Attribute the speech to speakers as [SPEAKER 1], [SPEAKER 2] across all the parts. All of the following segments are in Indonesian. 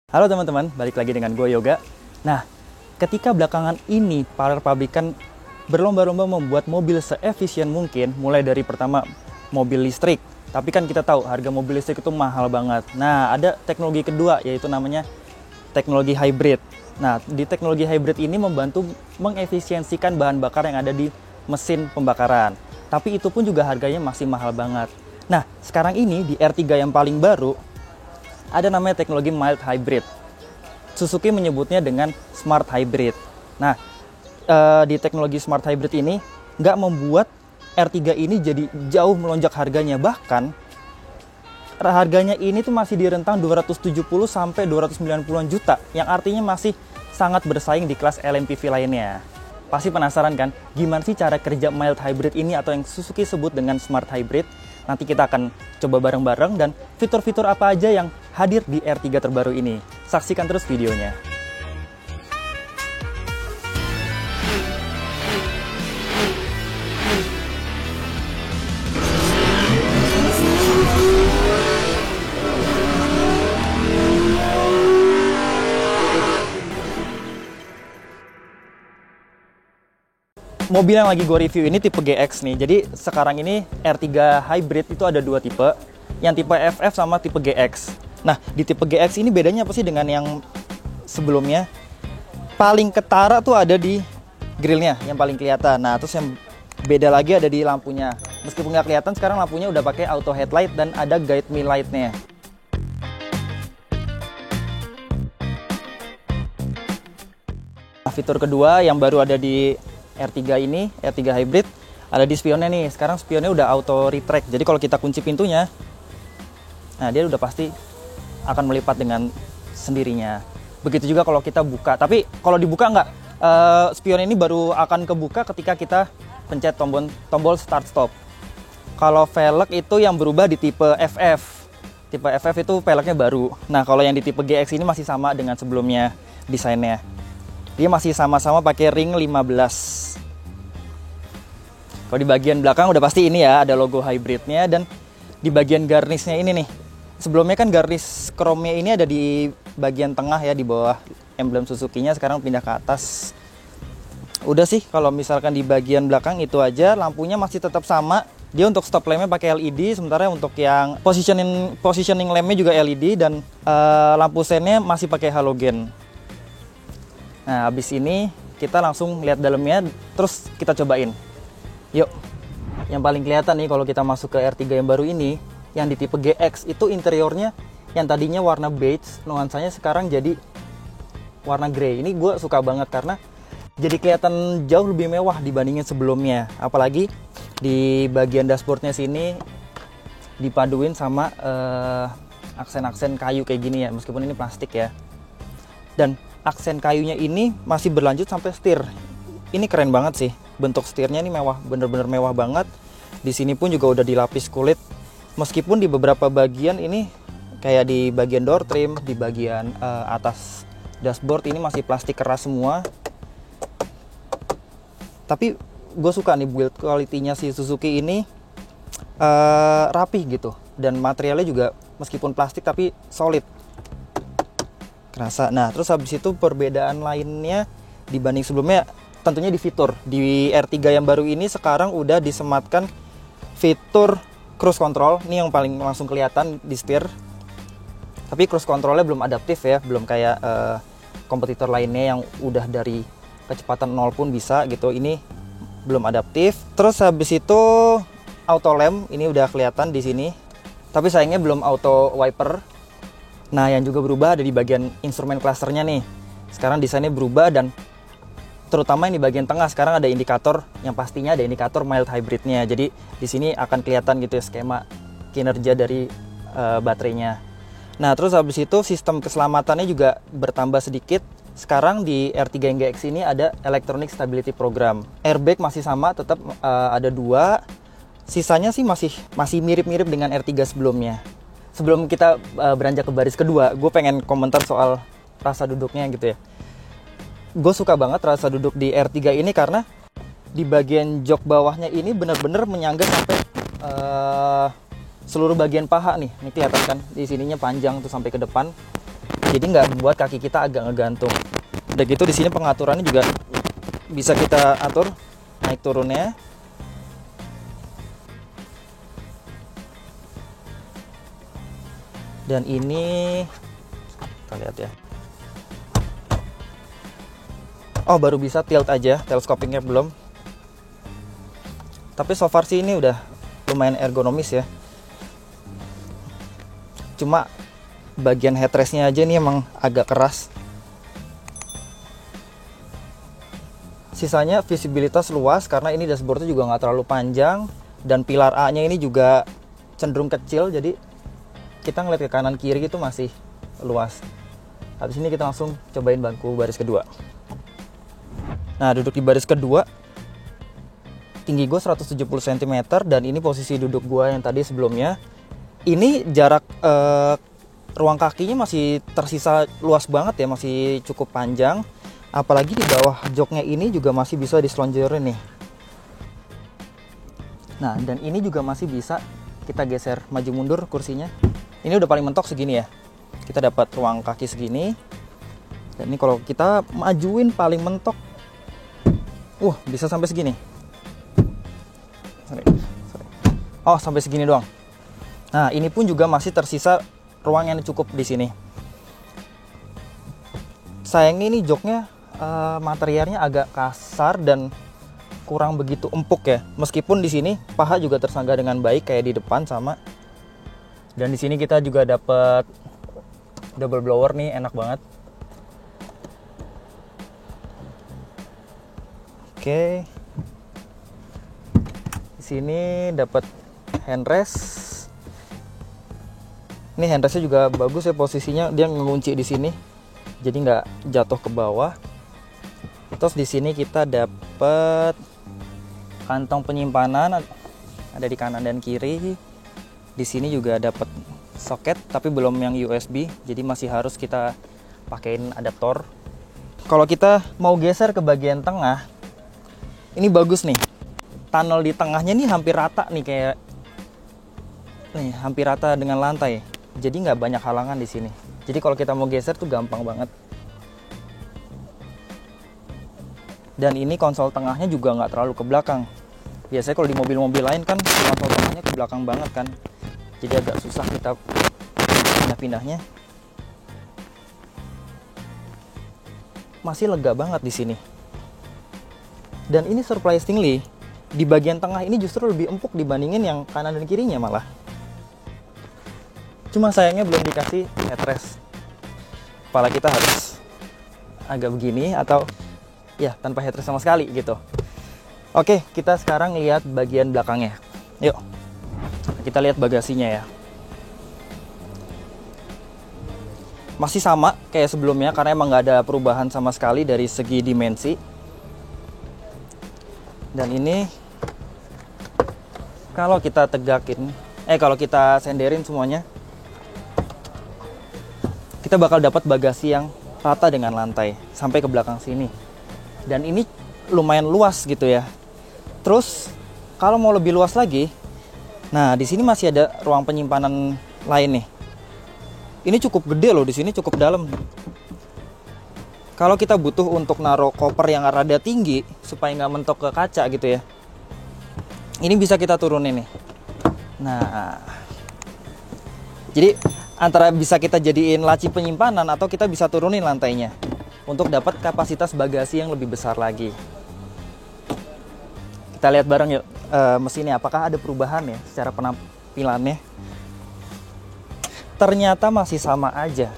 [SPEAKER 1] Halo teman-teman, balik lagi dengan gue Yoga. Nah, ketika belakangan ini para pabrikan berlomba-lomba membuat mobil seefisien mungkin, mulai dari pertama mobil listrik, tapi kan kita tahu harga mobil listrik itu mahal banget. Nah, ada teknologi kedua yaitu namanya teknologi hybrid. Nah, di teknologi hybrid ini membantu mengefisiensikan bahan bakar yang ada di mesin pembakaran. Tapi itu pun juga harganya masih mahal banget. Nah, sekarang ini di R3 yang paling baru ada namanya teknologi mild hybrid. Suzuki menyebutnya dengan smart hybrid. Nah, di teknologi smart hybrid ini nggak membuat R3 ini jadi jauh melonjak harganya. Bahkan harganya ini tuh masih di rentang 270 sampai 290-an juta, yang artinya masih sangat bersaing di kelas LMPV lainnya. Pasti penasaran kan, gimana sih cara kerja mild hybrid ini atau yang Suzuki sebut dengan smart hybrid? Nanti kita akan coba bareng-bareng dan fitur-fitur apa aja yang hadir di R3 terbaru ini. Saksikan terus videonya. Mobil yang lagi gue review ini tipe GX nih. Jadi sekarang ini R3 Hybrid itu ada dua tipe, yang tipe FF sama tipe GX. Nah, di tipe GX ini bedanya apa sih dengan yang sebelumnya? Paling ketara tuh ada di grillnya yang paling kelihatan. Nah, terus yang beda lagi ada di lampunya. Meskipun nggak kelihatan, sekarang lampunya udah pakai auto headlight dan ada guide me light-nya. Nah, fitur kedua yang baru ada di R3 ini, R3 Hybrid, ada di spionnya nih. Sekarang spionnya udah auto retract. Jadi kalau kita kunci pintunya, nah dia udah pasti akan melipat dengan sendirinya. Begitu juga kalau kita buka. Tapi kalau dibuka nggak, spion ini baru akan kebuka ketika kita pencet tombol start stop. Kalau velg itu yang berubah di tipe FF. Tipe FF itu velgnya baru. Nah, kalau yang di tipe GX ini masih sama dengan sebelumnya desainnya. Dia masih sama-sama pakai ring 15. Kalau di bagian belakang udah pasti ini ya, ada logo hybridnya, dan di bagian garnisnya ini nih. Sebelumnya kan garnis chrome-nya ini ada di bagian tengah ya, di bawah emblem Suzuki-nya, sekarang pindah ke atas. Udah sih, kalau misalkan di bagian belakang itu aja, lampunya masih tetap sama. Dia untuk stop lamp-nya pakai LED, sementara untuk yang positioning lamp-nya juga LED, dan lampu sennya masih pakai halogen. Nah, habis ini kita langsung lihat dalamnya, terus kita cobain. Yuk, yang paling kelihatan nih kalau kita masuk ke R3 yang baru ini, yang di tipe GX itu interiornya yang tadinya warna beige, nuansanya sekarang jadi warna grey. Ini gue suka banget karena jadi kelihatan jauh lebih mewah dibandingin sebelumnya. Apalagi di bagian dashboardnya sini dipaduin sama aksen-aksen kayu kayak gini ya, meskipun ini plastik ya. Dan aksen kayunya ini masih berlanjut sampai setir. Ini keren banget sih. Bentuk setirnya ini mewah, bener-bener mewah banget. Di sini pun juga udah dilapis kulit. Meskipun di beberapa bagian ini kayak di bagian door trim, di bagian atas dashboard ini masih plastik keras semua. Tapi gue suka nih build quality-nya si Suzuki ini rapih gitu. Dan materialnya juga meskipun plastik tapi solid. Kerasa. Nah, terus habis itu perbedaan lainnya dibanding sebelumnya tentunya di fitur. Di R3 yang baru ini sekarang udah disematkan fitur cruise control. Ini yang paling langsung kelihatan di setir. Tapi cruise controlnya belum adaptif ya, belum kayak kompetitor lainnya yang udah dari kecepatan 0 pun bisa gitu. Ini belum adaptif. Terus habis itu auto lamp ini udah kelihatan di sini. Tapi sayangnya belum auto wiper. Nah, yang juga berubah ada di bagian instrumen clusternya nih. Sekarang desainnya berubah, dan terutama yang di bagian tengah sekarang ada indikator, yang pastinya ada indikator mild hybridnya. Jadi di sini akan kelihatan gitu ya skema kinerja dari baterainya. Nah, terus habis itu sistem keselamatannya juga bertambah sedikit. Sekarang di R3 yang GX ini ada electronic stability program. Airbag masih sama, tetap ada 2. Sisanya sih masih mirip-mirip dengan R3 sebelumnya. Sebelum kita beranjak ke baris kedua, gue pengen komentar soal rasa duduknya gitu ya. Gue suka banget rasa duduk di R3 ini karena di bagian jok bawahnya ini benar-benar menyangga sampai seluruh bagian paha nih. Ini kelihatan kan, di sininya panjang tuh sampai ke depan. jadi nggak membuat kaki kita agak ngegantung. Udah gitu di sini pengaturannya juga bisa kita atur naik turunnya. Dan ini kita lihat ya. Oh, baru bisa tilt aja, telescopingnya belum. Tapi so far sih ini udah lumayan ergonomis ya. Cuma bagian headrestnya aja nih emang agak keras. Sisanya visibilitas luas karena ini dashboardnya juga nggak terlalu panjang. Dan pilar A-nya ini juga cenderung kecil, jadi kita ngeliat ke kanan kiri itu masih luas. Habis ini kita langsung cobain bangku baris kedua. Nah, duduk di baris kedua, tinggi gue 170 cm dan ini posisi duduk gue yang tadi sebelumnya. Ini jarak ruang kakinya masih tersisa luas banget ya, masih cukup panjang. Apalagi di bawah joknya ini juga masih bisa diselonjorin nih. Nah, dan ini juga masih bisa kita geser maju mundur kursinya. Ini udah paling mentok segini ya. Kita dapat ruang kaki segini. Dan ini kalau kita majuin paling mentok, bisa sampai segini. Sorry. Oh, sampai segini doang. Nah, ini pun juga masih tersisa ruang yang cukup di sini. Sayangnya ini joknya materialnya agak kasar dan kurang begitu empuk ya. Meskipun di sini paha juga tersangga dengan baik kayak di depan sama. Dan di sini kita juga dapat double blower nih, enak banget. Oke. Di sini dapat handrest. Ini handrestnya juga bagus ya posisinya, dia ngunci di sini. Jadi nggak jatuh ke bawah. Terus di sini kita dapat kantong penyimpanan ada di kanan dan kiri. Di sini juga dapat soket tapi belum yang USB, jadi masih harus kita pakein adaptor. Kalau kita mau geser ke bagian tengah, ini bagus nih. Tunnel di tengahnya nih hampir rata nih, kayak nih hampir rata dengan lantai. Jadi nggak banyak halangan di sini. Jadi kalau kita mau geser tuh gampang banget. Dan ini konsol tengahnya juga nggak terlalu ke belakang. Biasanya kalau di mobil-mobil lain kan konsol tengahnya ke belakang banget kan. Jadi agak susah kita pindah-pindahnya. Masih lega banget di sini. Dan ini surprisingly di bagian tengah ini justru lebih empuk dibandingin yang kanan dan kirinya malah. Cuma sayangnya belum dikasih headrest. Kepala kita harus agak begini atau ya tanpa headrest sama sekali gitu. Oke, kita sekarang lihat bagian belakangnya. Yuk. Kita lihat bagasinya ya. Masih sama kayak sebelumnya karena emang nggak ada perubahan sama sekali dari segi dimensi. Dan ini kalau kita tegakin, kalau kita senderin semuanya, kita bakal dapat bagasi yang rata dengan lantai sampai ke belakang sini. Dan ini lumayan luas gitu ya. Terus kalau mau lebih luas lagi, nah di sini masih ada ruang penyimpanan lain nih. Ini cukup gede loh, di sini cukup dalam. Kalau kita butuh untuk naruh koper yang rada tinggi supaya nggak mentok ke kaca gitu ya, ini bisa kita turunin nih. Nah, jadi antara bisa kita jadiin laci penyimpanan atau kita bisa turunin lantainya untuk dapat kapasitas bagasi yang lebih besar lagi. Kita lihat bareng yuk mesinnya, apakah ada perubahan ya secara penampilannya. Ternyata masih sama aja.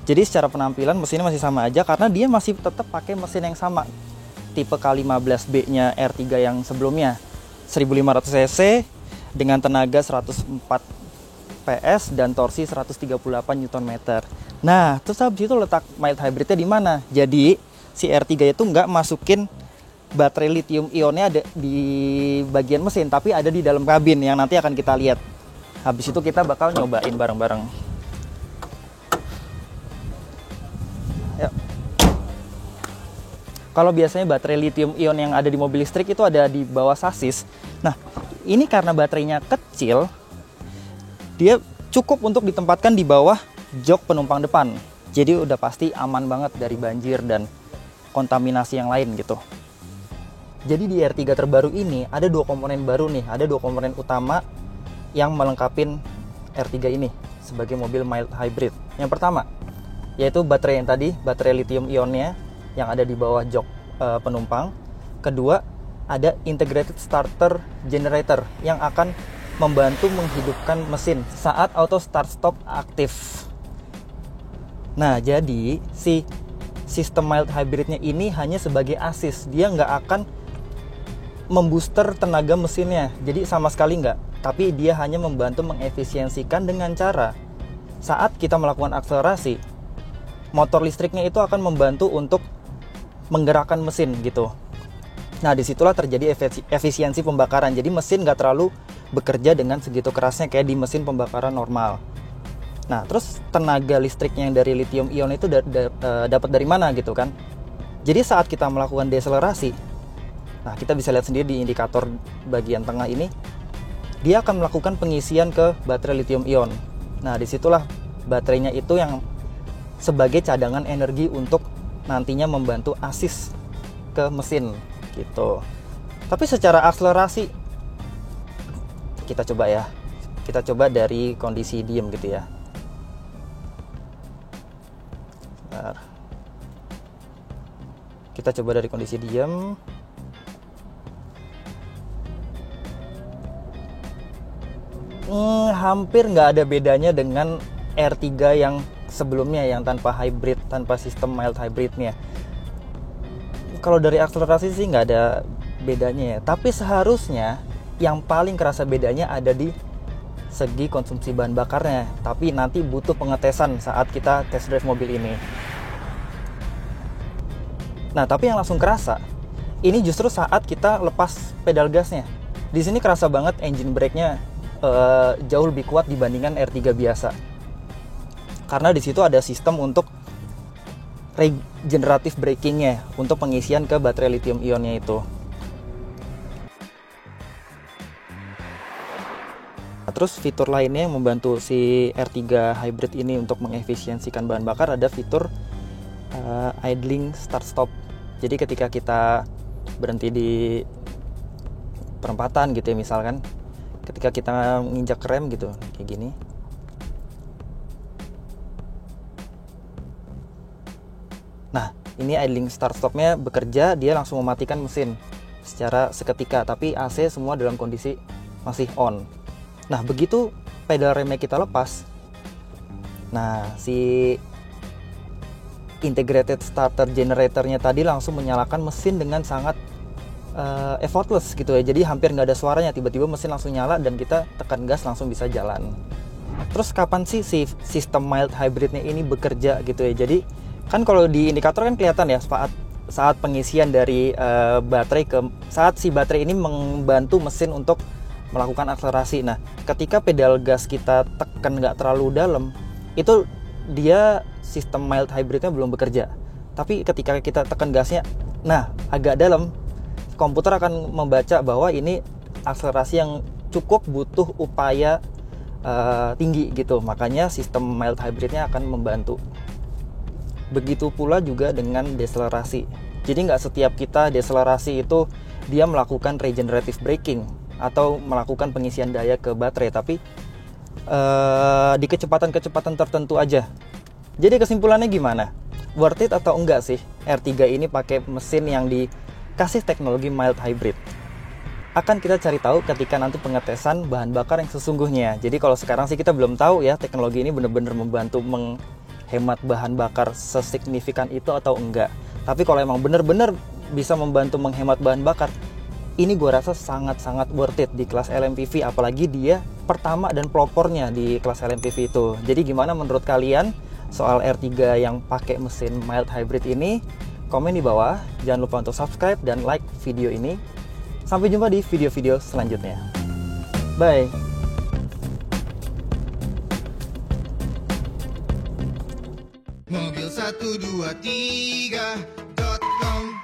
[SPEAKER 1] Jadi secara penampilan mesinnya masih sama aja karena dia masih tetap pakai mesin yang sama. Tipe K15B nya R3 yang sebelumnya. 1500 cc dengan tenaga 104 PS dan torsi 138 Nm. Nah, terus habis itu letak mild hybridnya di mana? Jadi si R3 itu nggak masukin baterai lithium ionnya ada di bagian mesin, tapi ada di dalam kabin yang nanti akan kita lihat. Habis itu kita bakal nyobain bareng-bareng. Yuk. Kalau biasanya baterai lithium ion yang ada di mobil listrik itu ada di bawah sasis. Nah, ini karena baterainya kecil, dia cukup untuk ditempatkan di bawah jok penumpang depan. Jadi udah pasti aman banget dari banjir dan kontaminasi yang lain gitu. Jadi di R3 terbaru ini ada dua komponen baru nih, ada dua komponen utama yang melengkapi R3 ini sebagai mobil mild hybrid. Yang pertama yaitu baterai yang tadi, baterai lithium ionnya yang ada di bawah jok penumpang. Kedua, ada integrated starter generator yang akan membantu menghidupkan mesin saat auto start stop aktif. Nah, jadi si sistem mild hybridnya ini hanya sebagai assist, dia nggak akan membooster tenaga mesinnya, jadi sama sekali nggak. Tapi dia hanya membantu mengefisiensikan dengan cara saat kita melakukan akselerasi, motor listriknya itu akan membantu untuk menggerakkan mesin gitu. Nah, disitulah terjadi efisiensi pembakaran, jadi mesin nggak terlalu bekerja dengan segitu kerasnya kayak di mesin pembakaran normal. Nah, terus tenaga listriknya yang dari lithium ion itu dapat dari mana gitu kan? Jadi saat kita melakukan deselerasi, nah kita bisa lihat sendiri di indikator bagian tengah ini, dia akan melakukan pengisian ke baterai lithium ion. Nah, disitulah baterainya itu yang sebagai cadangan energi untuk nantinya membantu assist ke mesin gitu. Tapi secara akselerasi kita coba dari kondisi diem gitu ya. Kita coba dari kondisi diam. Hampir nggak ada bedanya dengan R3 yang sebelumnya yang tanpa hybrid, tanpa sistem mild hybridnya. Kalau dari akselerasi sih nggak ada bedanya ya. Tapi seharusnya yang paling kerasa bedanya ada di segi konsumsi bahan bakarnya. Tapi nanti butuh pengetesan saat kita test drive mobil ini. Nah, tapi yang langsung kerasa ini justru saat kita lepas pedal gasnya. Di sini kerasa banget engine brake-nya jauh lebih kuat dibandingkan R3 biasa. Karena di situ ada sistem untuk regenerative braking-nya untuk pengisian ke baterai lithium ionnya itu. Nah, terus fitur lainnya yang membantu si R3 hybrid ini untuk mengefisiensikan bahan bakar ada fitur idling start stop. Jadi ketika kita berhenti di perempatan gitu ya, misalkan ketika kita menginjak rem gitu kayak gini, nah ini idling start stopnya bekerja, dia langsung mematikan mesin secara seketika, tapi AC semua dalam kondisi masih on. Nah, begitu pedal remnya kita lepas, nah si integrated starter generatornya tadi langsung menyalakan mesin dengan sangat effortless gitu ya. Jadi hampir nggak ada suaranya, tiba-tiba mesin langsung nyala dan kita tekan gas langsung bisa jalan. Terus kapan sih si sistem mild hybridnya ini bekerja gitu ya? Jadi kan kalau di indikator kan kelihatan ya saat pengisian dari baterai saat si baterai ini membantu mesin untuk melakukan akselerasi. Nah, ketika pedal gas kita tekan nggak terlalu dalam, itu dia sistem mild hybridnya belum bekerja. Tapi ketika kita tekan gasnya, nah agak dalam, komputer akan membaca bahwa ini akselerasi yang cukup butuh upaya tinggi gitu. Makanya sistem mild hybridnya akan membantu. Begitu pula juga dengan deselerasi. Jadi nggak setiap kita deselerasi itu dia melakukan regenerative braking atau melakukan pengisian daya ke baterai, tapi di kecepatan-kecepatan tertentu aja. Jadi kesimpulannya gimana? Worth it atau enggak sih R3 ini pakai mesin yang dikasih teknologi mild hybrid? Akan kita cari tahu ketika nanti pengetesan bahan bakar yang sesungguhnya. Jadi kalau sekarang sih kita belum tahu ya teknologi ini benar-benar membantu menghemat bahan bakar sesignifikan itu atau enggak. Tapi kalau emang benar-benar bisa membantu menghemat bahan bakar, ini gue rasa sangat-sangat worth it di kelas LMPV, apalagi dia pertama dan pelopornya di kelas LMPV itu. Jadi gimana menurut kalian soal R3 yang pakai mesin mild hybrid ini? Komen di bawah, jangan lupa untuk subscribe dan like video ini. Sampai jumpa di video-video selanjutnya. Bye.
[SPEAKER 2] Mobil 123.com